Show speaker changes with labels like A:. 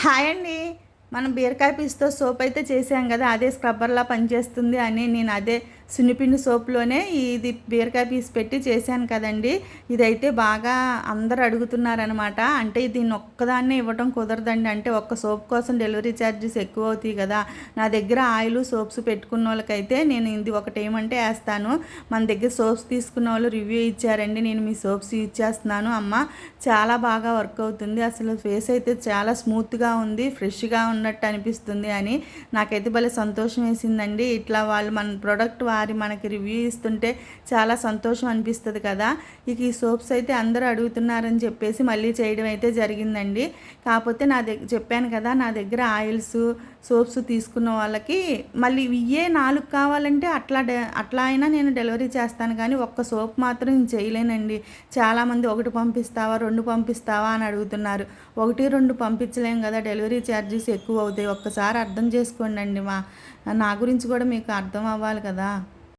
A: Hi అండి. మనం బీరకాయ పీచుతో సోప్ అయితే చేసాం కదా, అదే స్క్రబ్బర్లా పనిచేస్తుంది అని నేను అదే సున్నిపిండి సోప్లోనే ఇది బీరకాయ పీసు పెట్టి చేశాను కదండి. ఇదైతే బాగా అందరు అడుగుతున్నారనమాట. అంటే దీన్ని ఒక్కదాన్నే ఇవ్వటం కుదరదండి, అంటే ఒక్క సోప్ కోసం డెలివరీ ఛార్జెస్ ఎక్కువ అవుతాయి కదా. నా దగ్గర ఆయిల్ సోప్స్ పెట్టుకున్న వాళ్ళకైతే నేను ఇది ఒకటి ఏమంటే వేస్తాను. మన దగ్గర సోప్స్ తీసుకున్న వాళ్ళు రివ్యూ ఇచ్చారండి, నేను మీ సోప్స్ యూజ్ చేస్తున్నాను అమ్మ, చాలా బాగా వర్క్ అవుతుంది, అసలు ఫేస్ అయితే చాలా స్మూత్గా ఉంది, ఫ్రెష్గా ఉన్నట్టు అనిపిస్తుంది అని నాకైతే భలే సంతోషం వేసిందండి. ఇట్లా వాళ్ళు మన ప్రోడక్ట్ వారి మనకి రివ్యూ ఇస్తుంటే చాలా సంతోషం అనిపిస్తుంది కదా. ఇక ఈ సోప్స్ అయితే అందరూ అడుగుతున్నారని చెప్పేసి మళ్ళీ చేయడం అయితే జరిగిందండి. కాకపోతే నా దగ్గర చెప్పాను కదా, నా దగ్గర ఆయిల్స్ సోప్స్ తీసుకున్న వాళ్ళకి మళ్ళీ ఇవే 4 కావాలంటే అట్లా అయినా నేను డెలివరీ చేస్తాను, కానీ ఒక్క సోప్ మాత్రం నేను చేయలేనండి. చాలామంది 1 పంపిస్తావా 2 పంపిస్తావా అని అడుగుతున్నారు. 1 2 పంపించలేం కదా, డెలివరీ ఛార్జెస్ ఎక్కువ అవుతాయి. ఒక్కసారి అర్థం చేసుకోండి అండి, నా గురించి కూడా మీకు అర్థం అవ్వాలి కదా.